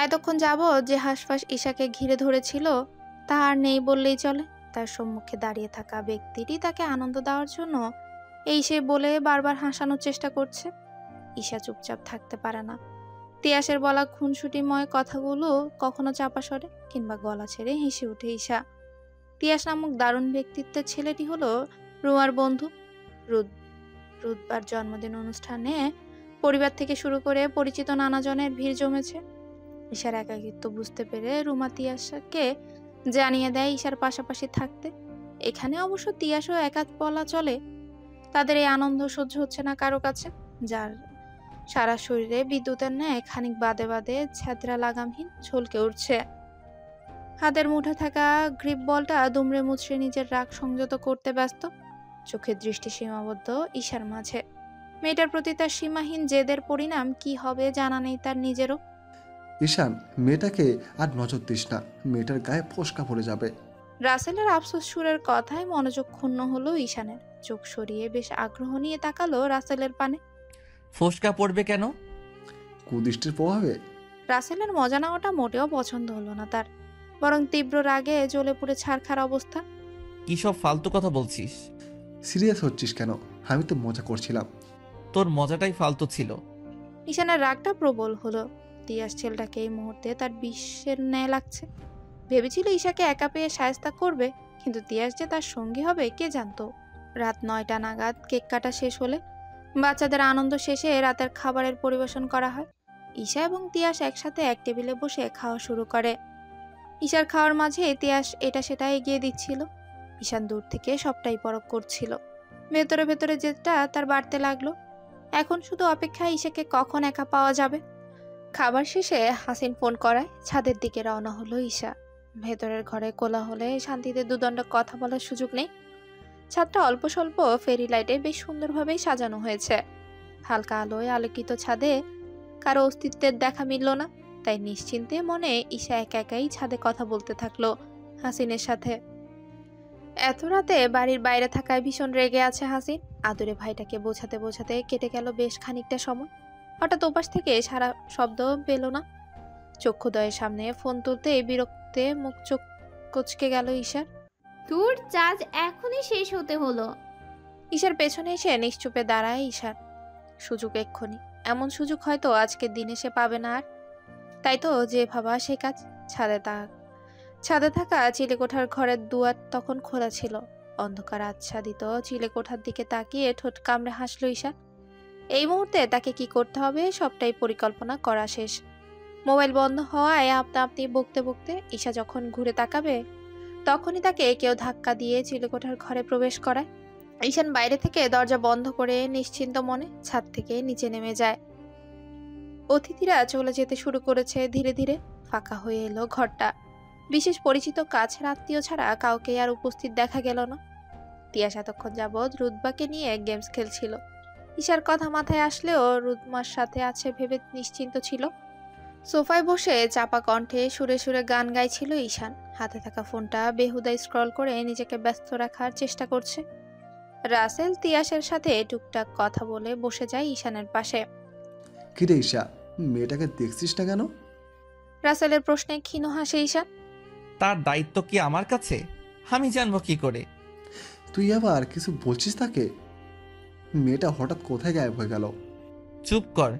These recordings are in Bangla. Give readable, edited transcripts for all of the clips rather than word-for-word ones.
এতক্ষণ যাবৎ যে হাঁসফাঁস ঈশাকে ঘিরে ধরেছিল তা আর নেই বললেই চলে। তার সম্মুখে দাঁড়িয়ে থাকা ব্যক্তিটি তাকে আনন্দ দেওয়ার জন্য এই সে বলে বারবার হাসানোর চেষ্টা করছে। ঈশা চুপচাপ থাকতে পারে না। তিয়াসের বলা খুনসুটিময় কথাগুলো কখনো চাপা সরে কিংবা গলা ছেড়ে হেসে ওঠে ঈশা। তিয়াস নামক দারুণ ব্যক্তিত্বের ছেলেটি হলো রুমার বন্ধু রুদ। রুদবার জন্মদিন অনুষ্ঠানে পরিবার থেকে শুরু করে পরিচিত নানাজনের ভিড় জমেছে। ঈশার একাকিত্ব বুঝতে পেরে রুমা তিয়াসকে জানিয়ে দেয় ঈশার পাশাপাশি থাকতে। এখানে অবশ্য তিয়াসও একা বলা চলে। তাদের এই আনন্দ সহ্য হচ্ছে না কারো কাছে, যার সারা শরীরে বিদ্যুতের ন্যায় খানিক বাদে বাদে ছেঁদরা লাগামহীন ঝলকে উঠছে। হাতের মুঠে থাকা গ্রিপ বলটা দুমড়ে মুচড়ে নিজের রাগ সংযত করতে ব্যস্ত। চোখের দৃষ্টি সীমাবদ্ধ ঈশার মাঝে। মেয়েটার প্রতি তার সীমাহীন জেদের পরিণাম কি হবে জানা নেই তার নিজেরও। ঈশান, মেয়েটাকে আর নজর দিস না, মেয়েটার গায়ে ফোসকা পড়ে যাবে। রাসেলের আফসোস সুরের কথায় মনোযোগ ক্ষুণ্ণ হলো ঈশানের। চোখ সরিয়ে বেশ আগ্রহ নিয়ে তাকালো রাসেলের পানে। ফোসকা পড়বে কেন? কুদৃষ্টির প্রভাবে। রাসেলের মজা নেওয়াটা মোটেও পছন্দ হলো না তার, বরং তীব্র রাগে জ্বলে পুড়ে ছারখার অবস্থা। কি সব ফালতু কথা বলছিস? সিরিয়াস হচ্ছিস কেন? আমি তো মজা করছিলাম। তোর মজাটাই ফালতু ছিল। ঈশানের রাগটা প্রবল হলো। তিয়াস ছেলেটাকে এই মুহূর্তে তার বিশ্বের ন্যায় লাগছে। ভেবেছিল ঈশাকে একা পেয়ে শায়েস্তা করবে, কিন্তু তিয়াস যে তার সঙ্গী হবে কে জানতো। রাত 9টা নাগাদ কেক কাটা শেষ হলে বাচ্চাদের আনন্দ শেষে রাতের খাবারের পরিবেশন করা হয়। ঈশা এবং তিয়াস একসাথে এক টেবিলে বসে খাওয়া শুরু করে। ঈশার খাওয়ার মাঝে তিয়াস এটা সেটা এগিয়ে দিচ্ছিল। ঈশান দূর থেকে সবটাই পরখ করছিল। ভেতরে ভেতরে যেটা তার বাড়তে লাগলো। এখন শুধু অপেক্ষা ঈশাকে কখন একা পাওয়া যাবে। খাবার শেষে হাসিন ফোন করায় ছাদের দিকে রওনা হলো ঈশা। ভেতরের ঘরে কোলাহলে শান্তিতে দুদণ্ড কথা বলার সুযোগ নেই। ছাদটা অল্প স্বল্প ফেরি লাইটে বেশ সুন্দরভাবেই সাজানো হয়েছে। হালকা আলোয় আলোকিত ছাদে কারো অস্তিত্বের দেখা মিলল না, তাই নিশ্চিন্তে মনে ঈশা একা একাই ছাদে কথা বলতে থাকলো হাসিনের সাথে। এত রাতে বাড়ির বাইরে থাকায় ভীষণ রেগে আছে হাসিন। আদুরে ভাইটাকে বোঝাতে বোঝাতে কেটে গেল বেশ খানিকটা সময়। হঠাৎ ওপাশ থেকে সারা শব্দ পেল না। চক্ষুদয়ের সামনে ফোন তুলতে বিরক্তে মুখ চোখ কুচকে গেল ঈশার। তোর চার্জ এখনই শেষ হতে হলো। ঈশার পেছনে এসে নিশ্চুপে দাঁড়ায় ঈশার। সুযোগ এক্ষুনি, এমন সুযোগ হয়তো আজকের দিনে সে পাবে না আর। তাই তো যে ভাবা সে কাজ। ছাদে থাকা চিলেকোঠার ঘরের দুয়ার তখন খোলা ছিল। অন্ধকার আচ্ছাদিত চিলেকোঠার দিকে তাকিয়ে ঠোঁট কামড়ে হাসল ঈশা। এই মুহূর্তে তাকে কি করতে হবে সবটাই পরিকল্পনা করা শেষ। মোবাইল বন্ধ হওয়ায় আপনা আপনি বকতে বকতে ঈশা যখন ঘুরে তাকাবে তখনই তাকে কেউ ধাক্কা দিয়ে চিলেকোঠার ঘরে প্রবেশ করায়। ঈশান বাইরে থেকে দরজা বন্ধ করে নিশ্চিন্ত মনে ছাদ থেকে নিচে নেমে যায়। অতিথিরা চলে যেতে শুরু করেছে ধীরে ধীরে। ফাঁকা হয়ে এলো ঘরটা। বিশেষ পরিচিত কাছের আত্মীয় ছাড়া কাউকে আর উপস্থিত দেখা গেল না। তিয়াস এতক্ষণ যাবৎ রুদবাকে নিয়ে গেমস খেলছিল। ঈশার কথা মাথায় আসলেও রুদমার সাথে আছে ভেবে নিশ্চিন্ত ছিল। সোফায় বসে চাপা কণ্ঠে সুরে সুরে গান গাইছিল ঈশান। হাতে থাকা ফোনটা বেহুদায় স্ক্রল করে নিজেকে ব্যস্ত রাখার চেষ্টা করছে। রাসেল তিয়াসের সাথে টুকটাক কথা বলে বসে যায় ঈশানের পাশে। কিরে ঈশা, মেয়েটাকে দেখছিস না কেন? রাসেলের প্রশ্নে ক্ষীণ হাসে ঈশান। তার দায়িত্ব কি আমার কাছে? আমি জানবো কি করে? তুই আবার কিছু বলছিস তাকে? মেয়েটা হঠাৎ কোথায় গায়েব হয়ে গেল? চুপ কর,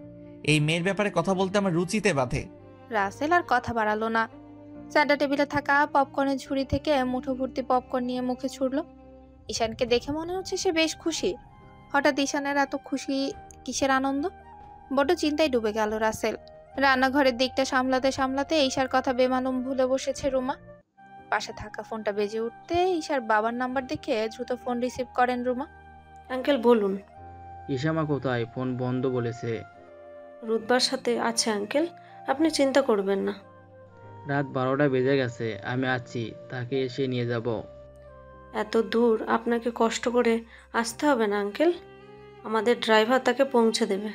এই মেয়ের ব্যাপারে কথা বলতে আমার রুচিতে বাধে। রাসেল আর কথা বাড়ালো না। সেন্টার টেবিলে থাকা পপকর্নের ঝুড়ি থেকে মুঠো ভর্তি পপকর্ন নিয়ে মুখে ছুড়ল। ঈশানকে দেখে মনে হচ্ছে সে বেশ খুশি। হঠাৎ ঈশানের এত খুশি কিসের আনন্দ? বড্ড চিন্তায় ডুবে গেল রাসেল। রান্নাঘরের দিকটা সামলাতে সামলাতে ঈশার কথা বেমালুম ভুলে বসেছে রুমা। পাশে থাকা ফোনটা বেজে উঠতে ঈশার বাবার নাম্বার দেখে দ্রুত ফোন রিসিভ করেন রুমা। আঙ্কেল বলুন। ইশামা কোথায়? ফোন বন্ধ বলেছে। রুদবার সাথে আছে আঙ্কেল, আপনি চিন্তা করবেন না। রাত 12টা বেজে গেছে, আমি আছি, তাকে এসে নিয়ে যাব। এত দূর আপনাকে কষ্ট করে আসতে হবে না আঙ্কেল, আমাদের ড্রাইভার তাকে পৌঁছে দেবে।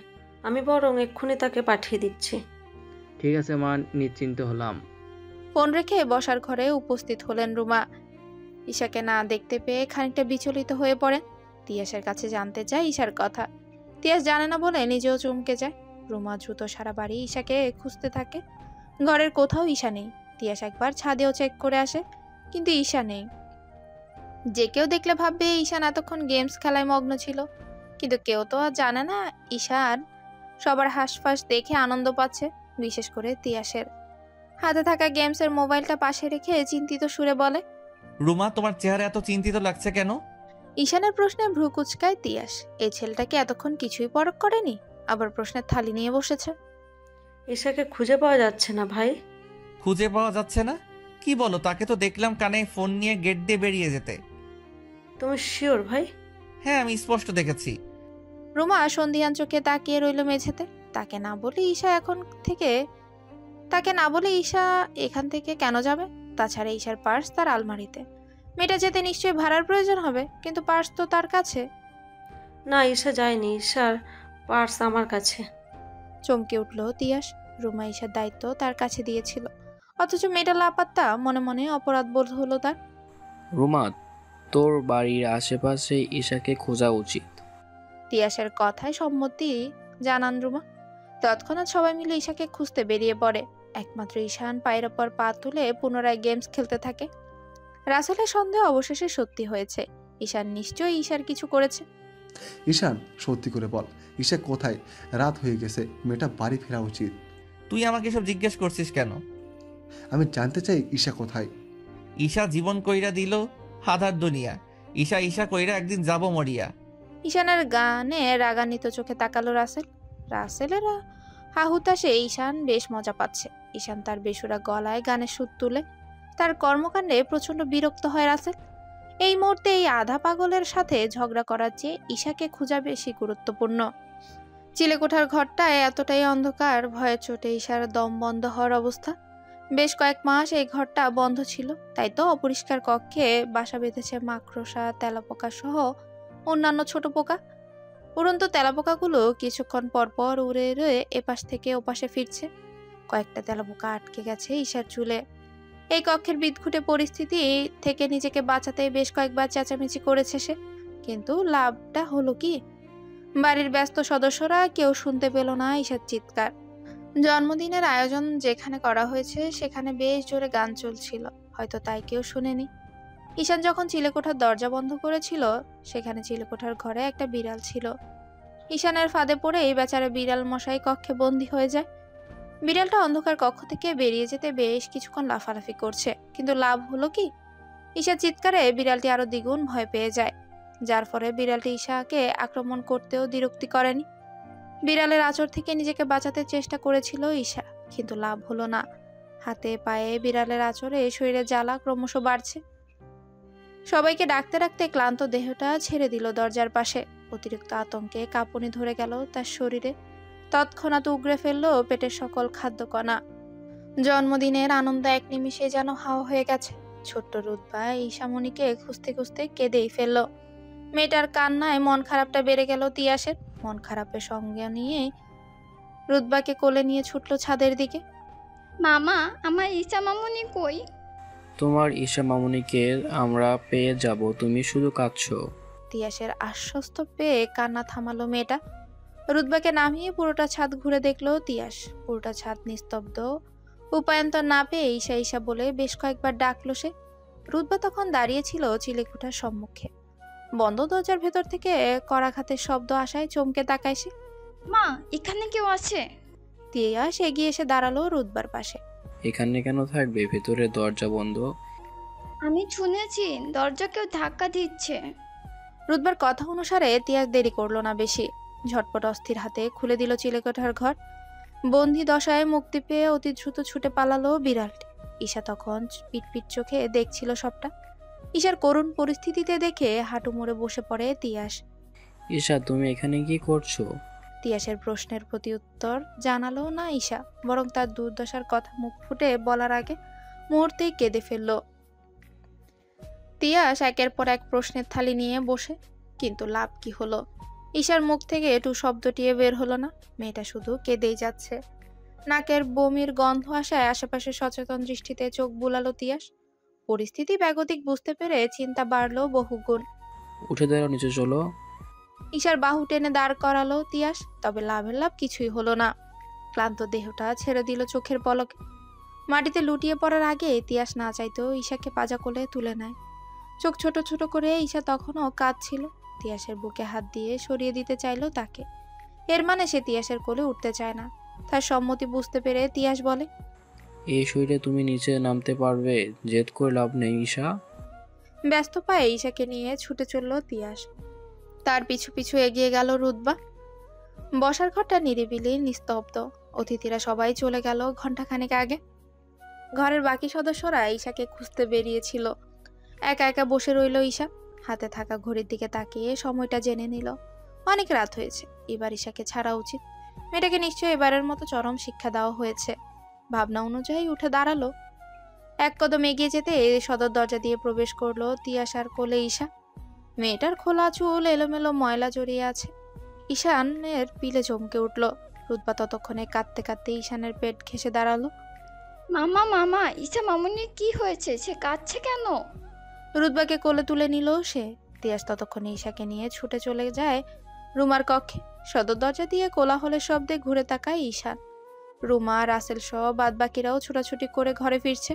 আমি বরং এক্ষুনি তাকে পাঠিয়ে দিচ্ছি। ঠিক আছে মা, নিশ্চিন্ত হলাম। ফোন রেখে বসার ঘরে উপস্থিত হলেন রুমা। ঈশাকে না দেখতে পেয়ে খানিকটা বিচলিত হয়ে পড়েন। তিয়াসের কাছে জানতে চায় ঈশার কথা। তিয়াস জানে না বলে নিজেও চমকে যায়। রুমা দ্রুত সারা বাড়ি ঈশাকে খুঁজতে থাকে। ঘরের কোথাও ঈশা নেই। তিয়াস একবার ছাদেও চেক করে আসে, কিন্তু ঈশা নেই। যে কেউ দেখলে ভাববে ঈশান এতক্ষণ গেমস খেলায় মগ্ন ছিল, কিন্তু কেউ তো আর জানে না ঈশান সবার হাঁসফাঁস দেখে আনন্দ পাচ্ছে, বিশেষ করে তিয়াসের। হাতে থাকা গেমসের মোবাইলটা পাশে রেখে চিন্তিত সুরে বলে, রুমা, তোমার চেহারা এত চিন্তিত লাগছে কেন? ঈশানের প্রশ্নে ভ্রু কুচকায় তিয়াস। এই ছেলেটা কি এতক্ষণ কিছুই পরখ করেনি, আবার প্রশ্নের থালি নিয়ে বসেছে। ঈশাকে খুঁজে পাওয়া যাচ্ছে না ভাই। খুঁজে পাওয়া যাচ্ছে না? কি বলো? তাকে তো দেখলাম কানে ফোন নিয়ে গেট দিয়ে বেরিয়ে যেতে। তুমি শিওর ভাই? হ্যাঁ, আমি স্পষ্ট দেখেছি। রুমা সন্ধিয়ান চোখে তাকিয়ে রইল মেঝেতে। তাকে না বলে ঈশা এখান থেকে কেন যাবে? তাছাড়া ঈশার পার্স তার আলমারিতে। মেয়েটা যেতে নিশ্চয়ই ভাড়ার প্রয়োজন হবে, কিন্তু পার্স তো তার কাছে। না, ঈশা যায়নি। ঈশার পার্স আমার কাছে। চমকে উঠল তিয়াস। রুমা ঈশার দায়িত্ব তার কাছে দিয়েছিল, অথচ মেয়েটা লাপাত্তা। মনে মনে অপরাধ বোধ হলো তার। রুমা, তোর বাড়ির আশেপাশে ঈশাকে খোঁজা উচিত। তিয়াসের কথায় সম্মতি জানান রুমা। তৎক্ষণাৎ সবাই মিলে ঈশাকে খুঁজতে বেরিয়ে পড়ে। একমাত্র ঈশান পায়ের ওপর পা তুলে পুনরায় গেমস খেলতে থাকে। রাসেলের সন্দেহ অবশেষে সত্যি হয়েছে। ঈশান নিশ্চয়ই ঈশার কিছু করেছে। ঈশান, সত্যি করে বল, ঈশা কোথায়? রাত হয়ে গেছে, মেয়েটা বাড়ি ফেরা উচিত। তুই আমাকে সব জিজ্ঞেস করছিস কেন? আমি জানতে চাই ঈশা কোথায়। ঈশা জীবন কইরা দিল হাধার দুনিয়া। ঈশা ঈশা কইরা একদিন যাব মরিয়া। ঈশানের গানে রাগান্বিত চোখে তাকালো রাসেল। রাসেলের হাহুতাশে ঈশান বেশ মজা পাচ্ছে। ঈশান তার বেসুরা গলায় গানের সুর তুলে। তার কর্মকাণ্ডে প্রচন্ড বিরক্ত হয় রাসেল। এই মুহূর্তে এই আধা পাগলের সাথে ঝগড়া করার চেয়ে ঈশাকে খোঁজা বেশি গুরুত্বপূর্ণ। চিলেকোঠার ঘরটায় এতটাই অন্ধকার, ভয়ের চোটে ঈশার দম বন্ধ হওয়ার অবস্থা। বেশ কয়েক মাস এই ঘরটা বন্ধ ছিল, তাই তো অপরিষ্কার কক্ষে বাসা বেঁধেছে মাকড়সা, তেলাপোকা সহ অন্যান্য ছোট পোকা। উড়ন্ত তেলাপোকাগুলো কিছুক্ষণ পর পর উড়ে উড়ে এপাশ থেকে ওপাশে ফিরছে। কয়েকটা তেলাপোকা আটকে গেছে ঈশার চুলে। এই কক্ষের বিদঘুটে পরিস্থিতি থেকে নিজেকে বাঁচাতে বেশ কয়েকবার চেঁচামেচি করেছে সে, কিন্তু লাভটা হলো কি? বাড়ির ব্যস্ত সদস্যরা কেউ শুনতে পেল না ঈশার চিৎকার। জন্মদিনের আয়োজন যেখানে করা হয়েছে সেখানে বেশ জোরে গান চলছিল, হয়তো তাই কেউ শুনেনি। ঈশান যখন চিলেকোঠার দরজা বন্ধ করেছিল, সেখানে চিলেকোঠার ঘরে একটা বিড়াল ছিল। ঈশানের ফাঁদে পড়ে এই বেচারা বিড়াল মশাই কক্ষে বন্দী হয়ে যায়। বিড়ালটা অন্ধকার কক্ষ থেকে বেরিয়ে যেতে বেশ কিছুক্ষণ লাফালাফি করছে, কিন্তু লাভ হলো কি? ঈশার চিৎকারে বিড়ালটি আরো দ্বিগুণ ভয় পেয়ে যায়, যার ফলে বিড়ালটি ঈশাকে আক্রমণ করতেও দ্বিরুক্তি করেনি। বিড়ালের আঁচড় থেকে নিজেকে বাঁচাতে চেষ্টা করেছিল ঈশা, কিন্তু লাভ হলো না। হাতে পায়ে বিড়ালের আঁচড়ে শরীরে জ্বালা ক্রমশ বাড়ছে। সবাইকে ডাকতে ডাকতে ক্লান্ত দেহটা ছেড়ে দিল দরজার পাশে। অতিরিক্ত আতঙ্কে কাঁপুনি ধরে গেল তার শরীরে। তৎক্ষণাৎ উগরে ফেলল পেটের সকল খাদ্যকণা। জন্মদিনের আনন্দ এক নিমিষে যেন হাওয়া হয়ে গেছে। ছোট্ট রুদ্বা ঈশামণিকে খুঁজতে খুঁজতে কেঁদেই ফেলল। মেয়েটার কান্নায় মন খারাপটা বেড়ে গেল তিয়াসের। মন খারাপের সঙ্গে নিয়ে রুদ্বাকে কোলে নিয়ে ছুটল ছাদের দিকে। মামা, আমার ঈশা মামুনি কই? তোমার ঈশা মামুনিকে আমরা পেয়ে যাব, তুমি শুধু কাঁদছো। তিয়াসের আশ্বস্ত পেয়ে কান্না থামালো মেয়েটা। রুদ্বাকে নামিয়ে পুরোটা ছাদ ঘুরে দেখলো তিয়াস। পুরোটা ছাদ নিস্তব্ধ। উপায়ন্তর না পেয়ে ঈশা ঈশা বলে বেশ কয়েকবার ডাকলো সে। রুদ্বা তখন দাঁড়িয়েছিল চিলেকোঠার সম্মুখে। বন্ধ দরজার ভেতর থেকে করাঘাতের শব্দ আসায় চমকে তাকায় সে। মা, এখানে কেউ আছে? তিয়াস এগিয়ে এসে দাঁড়ালো রুদ্বার পাশে। এখানে কেন থাকবে? ভেতরে দরজা বন্ধ। আমি শুনেছি দরজা কেউ ধাক্কা দিচ্ছে। রুদ্বার কথা অনুসারে তিয়াস দেরি করলো না বেশি। ঝটপট অস্থির হাতে খুলে দিল চিলেকোঠার ঘর। বন্দি দশায় মুক্তি পেয়ে অতি দ্রুত ছুটে পালালো বিড়ালটি। ঈশা তখন পিটপিট চোখে দেখছিল সবটা। ঈশার করুণ পরিস্থিতিতে দেখে হাঁটু মুড়ে বসে পড়ে তিয়াস। ঈশা, তুমি এখানে কি করছো? তিয়াসের প্রশ্নের প্রতি উত্তর জানালো না ঈশা, বরং তার দুর্দশার কথা মুখ ফুটে বলার আগে মুহূর্তেই কেঁদে ফেলল। তিয়াস একের পর এক প্রশ্নের থালি নিয়ে বসে, কিন্তু লাভ কি হলো? ঈশার মুখ থেকে একটু শব্দটিও বের হলো না। মেয়েটা শুধু কেঁদেই যাচ্ছে। নাকের বমির গন্ধ আসায় আশেপাশে সচেতন দৃষ্টিতে চোখ বুলালো তিয়াস। পরিস্থিতি বেগতিক বুঝতে পেরে চিন্তা বাড়লো বহুগুণ। উঠে দাঁড়াও, নিচে চলো। ঈশার বাহু টেনে দাঁড় করালো তিয়াস, তবে লাভের লাভ কিছুই হলো না। ক্লান্ত দেহটা ছেড়ে দিল চোখের পলকে। মাটিতে লুটিয়ে পড়ার আগে তিয়াস না চাইতেও ঈশাকে পাজা কোলে তুলে নেয়। চোখ ছোট ছোট করে ঈশা তখনও কাঁদছিল। তিয়াসের বুকে হাত দিয়ে সরিয়ে দিতে চাইল তাকে। এর মানে সে তিয়াসের কোলে উঠতে চায় না। তার সম্মতি বুঝতে পেরে তিয়াস বলে, এই শরীরে তুমি নিচে নামতে পারবে, জেদ করে লাভ নেই ঈশা। ব্যস্ত পায়ে ঈশাকে নিয়ে ছুটে চলল তিয়াস। তার পিছু পিছু এগিয়ে গেল রুতবা। বসার ঘরটা নিরিবিলি নিস্তব্ধ। অতিথিরা সবাই চলে গেল ঘন্টাখানেক আগে। ঘরের বাকি সদস্যরা ঈশাকে খুঁজতে বেরিয়েছিল। একা একা বসে রইল ঈশা। হাতে থাকা ঘড়ির দিকে তাকিয়ে সময়টা জেনে নিল। অনেক রাত হয়েছে, এবার ঈশাকে ছাড়া উচিত। মেয়েটাকে নিশ্চয়ই এবারের মতো চরম শিক্ষা দেওয়া হয়েছে। ভাবনা অনুযায়ী উঠে দাঁড়ালো। এক কদম এগিয়ে যেতে সদর দরজা দিয়ে প্রবেশ করলো তিয়াসার কোলে ঈশা। মেয়েটার খোলা চুল এলোমেলো ময়লা জড়িয়ে আছে। ঈশানের পিলে চমকে উঠল। রুতবা ততক্ষণে কাঁদতে কাঁদতে ঈশানের পেট ঘেঁষে দাঁড়ালো। মামা মামা, ঈশা মামুনির কি হয়েছে? সে কাঁদছে কেন? রুতবাকে কোলে তুলে নিল সে। তিয়াস ততক্ষণে ঈশাকে নিয়ে ছুটে চলে যায় রুমার কক্ষে। সদর দরজা দিয়ে কোলাহলের শব্দে ঘুরে তাকায় ঈশান। রুমা, রাসেল সহ বাদবাকিরাও ছোটাছুটি করে ঘরে ফিরছে।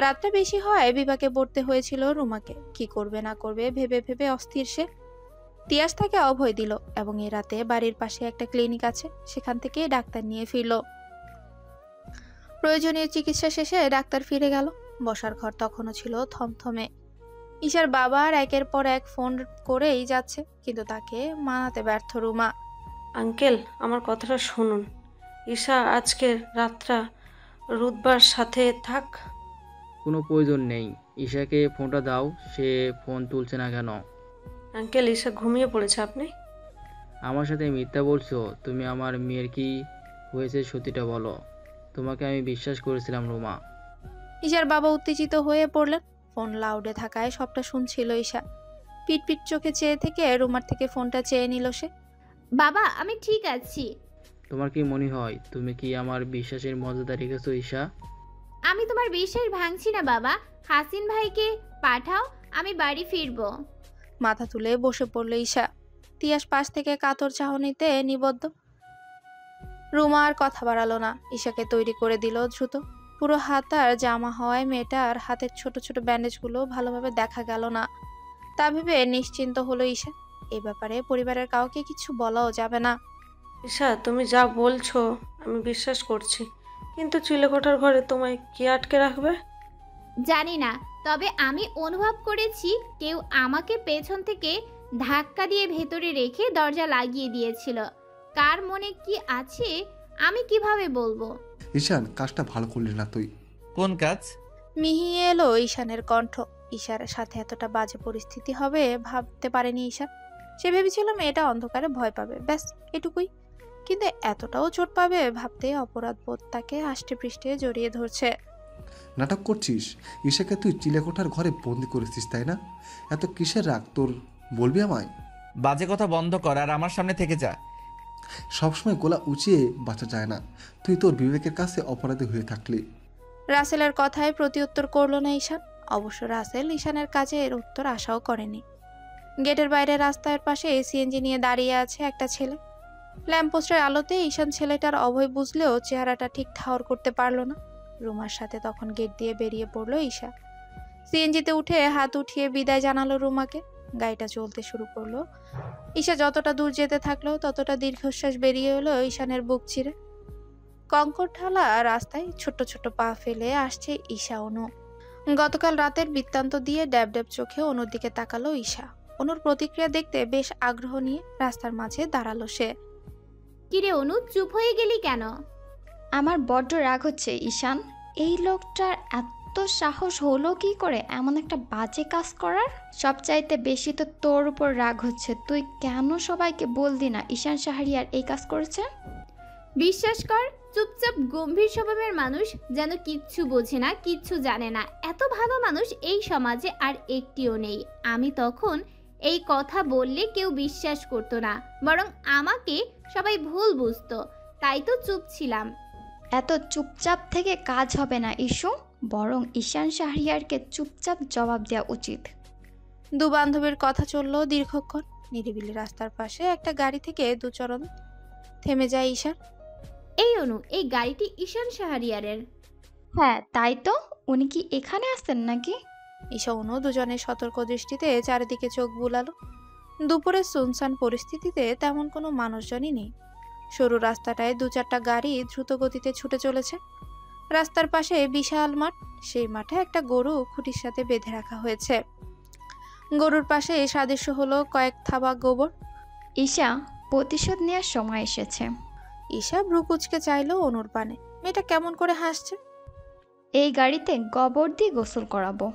রাতটা বেশি হয় বিভাগে পড়তে হয়েছিল রুমাকে। কি করবে না করবে ভেবে ভেবে অস্থির সে। তিয়াস তাকে অভয় দিল এবং এ রাতে বাড়ির পাশে একটা ক্লিনিক আছে, সেখান থেকে ডাক্তার নিয়ে ফিরল। প্রয়োজনীয় চিকিৎসা শেষে ডাক্তার ফিরে গেল। বসার ঘর তখনও ছিল থমথমে। ঈশার বাবার একের পর এক ফোন করেই যাচ্ছে, কিন্তু তাকে মানাতে ব্যর্থ রুমা। আঙ্কেল, আমার কথাটা শুনুন। ঈশা আজকের রাতটা রুতবার সাথে থাক। কোনো প্রয়োজন নেই। ঈশাকে ফোনটা দাও, সে ফোন তুলছে না কেন? আঙ্কেল, ঈশা ঘুমিয়ে পড়েছে। আপনি আমার সাথে মিথ্যা বলছো। তুমি আমার মেয়ের কি হয়েছে সত্যিটা বলো। তোমাকে আমি বিশ্বাস করেছিলাম রুমা। ঈশার বাবা উত্তেজিত হয়ে পড়লেন। ফোন লাউডে থাকায় সবটা শুনছিল ঈশা। পিটপিট চোখে চেয়ে থেকে রুমার থেকে ফোনটা চেয়ে নিল সে। বাবা, আমি ঠিক আছি। তোমার কি মনে হয় তুমি কি আমার বিশ্বাসের মর্যাদা রেখেছো ঈশা? আমি তোমার বিশ্বাস ভাঙছি না বাবা। হাসিন ভাইকে পাঠাও, আমি বাড়ি ফিরবো। মাথা তুলে বসে পড়ল ঈশা। তিয়াস পাশ থেকে কাতর চাহনিতে নিবদ্ধ। রুমা আর কথা বাড়ালো না। ঈশাকে তৈরি করে দিল দ্রুত। পুরো হাত আর জামা হওয়ায় মেয়েটার হাতের ছোট ছোট ব্যান্ডেজগুলো ভালোভাবে দেখা গেল না। তা ভেবে নিশ্চিন্ত হলো ঈশা। এই ব্যাপারে পরিবারের কাউকে কিছু বলাও যাবে না। ঈশা, তুমি যা বলছো আমি বিশ্বাস করছি, কিন্তু চিলেকোঠার ঘরে তোমায় কে আটকে রাখবে? জানি না, তবে আমি অনুভব করেছি কেউ আমাকে পেছন থেকে ধাক্কা দিয়ে ভেতরে রেখে দরজা লাগিয়ে দিয়েছিল। কার মনে কি আছে আমি কিভাবে বলবো? ঈশান, কাজটা ভালো করলি না তুই। কোন কাজ? মিহিয়ে এলো ঈশানের কণ্ঠ। ঈশার সাথে এতটা বাজে পরিস্থিতি হবে ভাবতে পারেনি ঈশা। সে ভেবেছিল মেয়েটা অন্ধকারে ভয় পাবে, ব্যাস এটুকুই। কিন্তু এতটাও চোট পাবে ভাবতে অপরাধ বোধ তাকে আষ্টে পৃষ্ঠে জড়িয়ে ধরছে। নাটক করছিস? ঈশাকে তুই চিলেকোঠার ঘরে বন্দি করেছিস, তাই না? এত কিসের রাগ তোর, বলবি আমায়? বাজে কথা বন্ধ কর আর আমার সামনে থেকে যা। সবসময় গলা উঁচিয়ে বাঁচা যায় না। তুই তোর বিবেকের কাছে অপরাধী হয়ে থাকলি। রাসেলের কথায় প্রতিউত্তর করলো না ঈশান। অবশ্য রাসেল ঈশানের কাছে এর উত্তর আশাও করেনি। গেটের বাইরে রাস্তার পাশে সিএনজি নিয়ে দাঁড়িয়ে আছে একটা ছেলে। ল্যাম্পপোস্টের আলোতে ঈশান ছেলেটার অভয় বুঝলেও চেহারাটা ঠিক ঠাওর করতে পারল না। রুমার সাথে তখন গেট দিয়ে বেরিয়ে পড়লো ঈশা। সিএনজিতে উঠে হাত উঠিয়ে বিদায় জানালো রুমাকে। গাড়িটা চলতে শুরু করলো। ঈশা যতটা দূর যেতে থাকলো ততটা দীর্ঘশ্বাস বেরিয়ে এলো ঈশানের বুক চিরে। কঙ্কর ঢালা রাস্তায় ছোট্ট ছোট্ট পা ফেলে আসছে ঈশা অনু। গতকাল রাতের বৃত্তান্ত দিয়ে ড্যাব ড্যাব চোখে অনুর দিকে তাকালো ঈশা। অনুর প্রতিক্রিয়া দেখতে বেশ আগ্রহ নিয়ে রাস্তার মাঝে দাঁড়ালো সে। কিরে অনু, চুপ হয়ে গেলি কেন? আমার বড্ড রাগ হচ্ছে ঈশান। এই লোকটার এত সাহস হলো কি করে এমন একটা বাজে কাজ করার? সবচাইতে বেশি তো তোর উপর রাগ হচ্ছে। তুই কেন সবাইকে বললি না ঈশান শাহরিয়ার এই কাজ করেছে? বিশ্বাস কর, চুপচাপ গম্ভীর স্বভাবের মানুষ, যেন কিচ্ছু বোঝে না, কিচ্ছু জানে না। এত ভালো মানুষ এই সমাজে আর একটিও নেই। আমি তখন এই কথা বললে কেউ বিশ্বাস করতো না, বরং আমাকে সবাই ভুল বুঝতো। তাই তো চুপ ছিলাম। এত চুপচাপ থেকে কাজ হবে না ইস্যু, বরং ঈশান শাহরিয়ারকে চুপচাপ জবাব দেওয়া উচিত। দু বান্ধবীর কথা চললো দীর্ঘক্ষণ। নিরিবিলি রাস্তার পাশে একটা গাড়ি থেকে দুচরণ থেমে যায় ঈশার। এই অনু, এই গাড়িটি ঈশান শাহরিয়ারের। হ্যাঁ তাই তো, উনি কি এখানে আসছেন নাকি? ঈশা অনু দুজনের সতর্ক দৃষ্টিতে চারিদিকে চোখ বুলালো। দুপুরের সুনসান পরিস্থিতিতে তেমন কোনো মানুষজনই নেই। সরু রাস্তাটায় 2-4টা গাড়ি দ্রুত গতিতে ছুটে চলেছে। রাস্তার পাশে বিশাল মাঠ, সেই মাঠে একটা গরু খুঁটির সাথে বেঁধে রাখা হয়েছে। গরুর পাশে সাদৃশ্য হলো কয়েক থাবা গোবর। ঈশা, প্রতিশোধ নেওয়ার সময় এসেছে। ঈশা ভ্রু কুচকে চাইলো অনুর পানে। মেয়েটা কেমন করে হাসছে। এই গাড়িতে গোবর দিয়ে গোসল করাবো।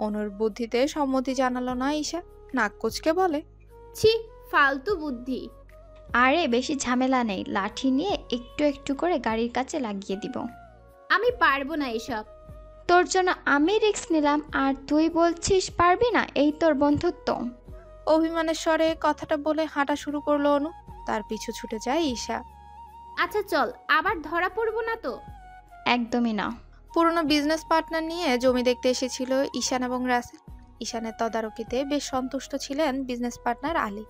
অনুর বুদ্ধিতে সম্মতি জানালো না ঈশা, নাক কুচকে বলে, ছি, ফালতু বুদ্ধি। আরে বেশি ঝামেলা নেই, লাঠি নিয়ে একটু একটু করে গাড়ির কাছে লাগিয়ে দিব। আমি পারবো না এসব। তোর জন্য আমি রিস্ক নিলাম আর তুই বলছিস পারবি না? এই তোর বন্ধুত্ব? অভিমানের স্বরে কথাটা বলে হাঁটা শুরু করলো অনু। তার পিছু ছুটে যায় ঈশা। আচ্ছা চল, আবার ধরা পড়বো না তো? একদমই না। পুরনো বিজনেস পার্টনার নিয়ে জমি দেখতে এসেছিল ঈশান এবং রাসেল। ঈশানের তদারকিতে বেশ সন্তুষ্ট ছিলেন বিজনেস পার্টনার আলী।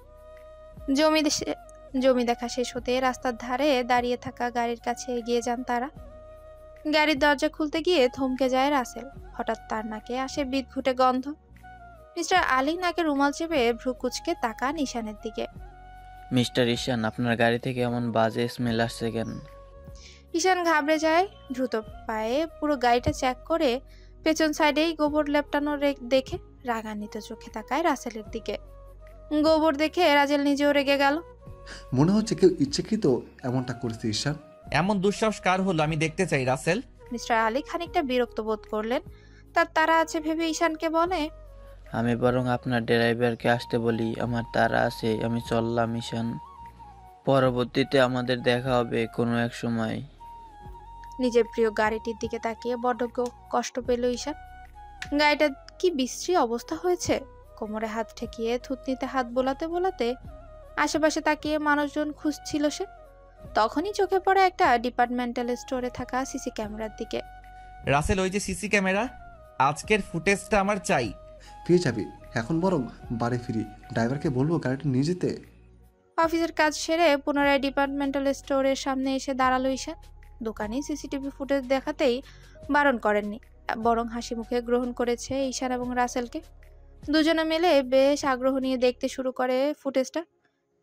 জমি দেখা শেষ হতে রাস্তার ধারে দাঁড়িয়ে থাকা গাড়ির কাছে এগিয়ে যান তারা। গাড়ির দরজা খুলতে গিয়ে থমকে যায় রাসেল। হঠাৎ তার নাকে আসে বিদঘুটে গন্ধ। মিস্টার আলী নাকে রুমাল চেপে ভ্রু কুচকে তাকান ঈশানের দিকে। মিস্টার ঈশান, আপনার গাড়ি থেকে এমন বাজে স্মেল আসছে কেন? ঈশান ঘাবড়ে যায়। দ্রুত পায়ে পুরো গাড়িটা চেক করে পেছন সাইডেই গোবর লেপটানো দেখে রাগান্বিত চোখে তাকায় রাসেলের দিকে। গোবর দেখে রাজেল নিজেও রেগে গেল। মনে হচ্ছে কেউ ইচ্ছাকৃত এমনটা করেছে ঈশান। এমন দুঃসাহস কার হলো আমি দেখতে চাই রাসেল। মিস্টার আলী খানিকটা বিরক্ত বোধ করলেন। তার তাড়া আছে ভেবে ঈশানকে বলে, আমি বরং আপনার ড্রাইভারকে আসতে বলি, আমার তাড়া আছে, আমি চললাম ঈশান। পরবর্তীতে আমাদের দেখা হবে কোনো এক সময়। নিজের প্রিয় গাড়িটির দিকে তাকিয়ে বড্ড কষ্ট পেল ঈশান। গাড়িটার কি বিশ্রী অবস্থা হয়েছে। কোমরে হাত ঠেকিয়ে থুতনিতে হাত বোলাতে বোলাতে আশেপাশে তাকিয়ে মানুষজন খুঁজছিল সে। তখনই চোখে পড়ে একটা ডিপার্টমেন্টাল স্টোরে থাকা সিসি ক্যামেরার দিকে। রাসেল, ওই যে সিসি ক্যামেরা, আজকের ফুটেজটা আমার চাই। পেয়ে যাবি। এখন বরং বাড়ি ফিরি, ড্রাইভারকে বলবো গাড়িটা নিয়ে যেতে। অফিসের কাজ সেরে পুনরায় ডিপার্টমেন্টাল স্টোরের সামনে এসে দাঁড়ালো ঈশান। দোকানে সিসিটিভি ফুটেজ দেখাতেই বারণ করেননি, বরং হাসি মুখে গ্রহণ করেছে ঈশান এবং রাসেলকে। দুজনে মিলে বেশ আগ্রহ নিয়ে দেখতে শুরু করে ফুটেজটা।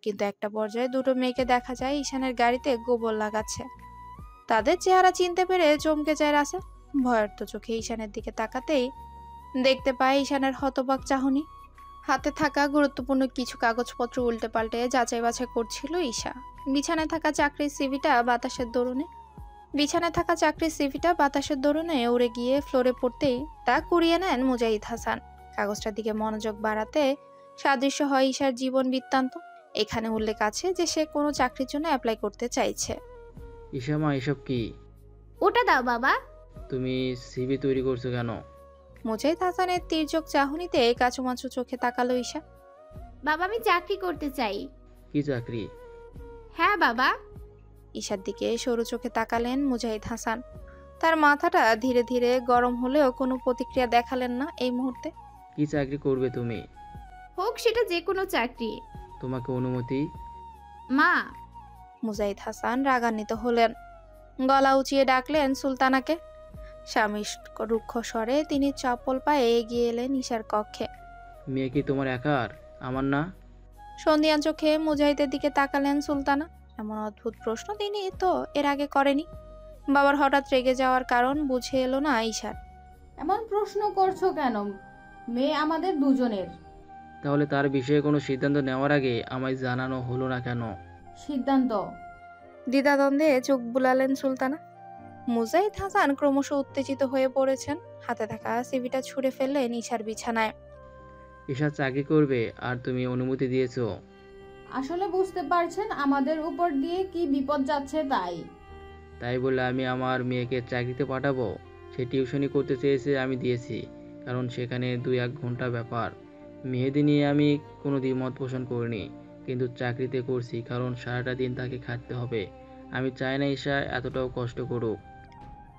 কিন্তু একটা পর্যায়ে দুটো মেয়েকে দেখা যায় ঈশানের গাড়িতে গোবর লাগাচ্ছে। তাদের চেহারা চিনতে পেরে চমকে যায় রাসেল। ভয়ার্ত চোখে ঈশানের দিকে তাকাতেই দেখতে পায় ঈশানের হতবাক চাহনি। হাতে থাকা গুরুত্বপূর্ণ কিছু কাগজপত্র উল্টে পাল্টে যাচাই বাছাই করছিল ঈশা। বিছানায় থাকা চাকরির সিভিটা বাতাসের দরুনে উড়ে গিয়ে ফ্লোরে পড়তেই তা কুড়িয়ে নেন মুজাহিদ হাসান। কাগজটার দিকে মনোযোগ বাড়াতে সাদৃশ্য হয় ঈশার জীবন বৃত্তান্ত। এখানে উল্লেখ আছে যে সে কোনো চাকরির জন্য অ্যাপ্লাই করতে চাইছে। ঈশা মা, এসব কি? ওটা দাও বাবা। তুমি সিভি তৈরি করছো কেন? মুজাহিদ হাসানের তির্যক চাহনিতে কাচুমাচু চোখে তাকালো ঈশা। বাবা, আমি চাকরি করতে চাই। কি চাকরি? হ্যাঁ বাবা। ঈশার দিকে সরু চোখে তাকালেন মুজাহিদ হাসান। তার মাথাটা ধীরে ধীরে গরম হলেও কোনো প্রতিক্রিয়া দেখালেন না এই মুহূর্তে। কি চাকরি করবে তুমি? হোক সেটা যে কোনো চাকরি। তোমাকে অনুমতি? মা। মুজাহিদ হাসান রাগান্বিত হলেন। গলা উঁচিয়ে ডাকলেন সুলতানাকে। স্বামী রুক্ষ স্বরে তিনি চপল পায়ে এগিয়ে এলেন ঈশার কক্ষে। মেয়ে কি তোমার একার, আমার না? সন্ধিয়ান চোখে মুজাহিদের দিকে তাকালেন সুলতানা। এমন অদ্ভুত প্রশ্ন তিনি তো এর আগে করেনি। বাবার হঠাৎ রেগে যাওয়ার কারণ বুঝে এলো না ঈশার। এমন প্রশ্ন করছো কেন? মেয়ে আমাদের দুজনের। তাহলে তার বিষয়ে কোনো সিদ্ধান্ত নেওয়ার আগে আমায় জানানো হলো না কেন? সিদ্ধান্ত? দ্বিধাদ্বন্দ্বে চোখ বুলালেন সুলতানা। মুজাহিদ হাসান ক্রমশ উত্তেজিত হয়ে পড়েছেন। হাতে থাকা সিভিটা ছুঁড়ে ফেললেন ঈশার বিছানায়। ঈশা চাকরি করবে আর তুমি অনুমতি দিয়েছো? আসলে বুঝতে পারছেন আমাদের উপর দিয়ে কি বিপদ যাচ্ছে তাই বলে আমি আমার মেয়েকে চাকরিতে পাঠাবো? সে টিউশনি করতে চেয়েছে, আমি দিয়েছি, কারণ সেখানে 2-1 ঘন্টা ব্যাপার। মেহেদি নিয়ে আমি কোনো দ্বিমত পোষণ করিনি, কিন্তু চাকরিতে করছি কারণ সারাটা দিন তাকে খাটতে হবে। আমি চাই না ঈশা এতটাও কষ্ট করুক।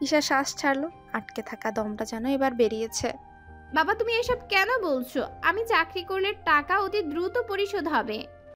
ঈশা শ্বাস ছাড়লো। আটকে থাকা দমটা যেন এবার বেরিয়েছে। বাবা, তুমি এসব কেন বলছো? আমি চাকরি করলে টাকা অতি দ্রুত পরিশোধ হবে।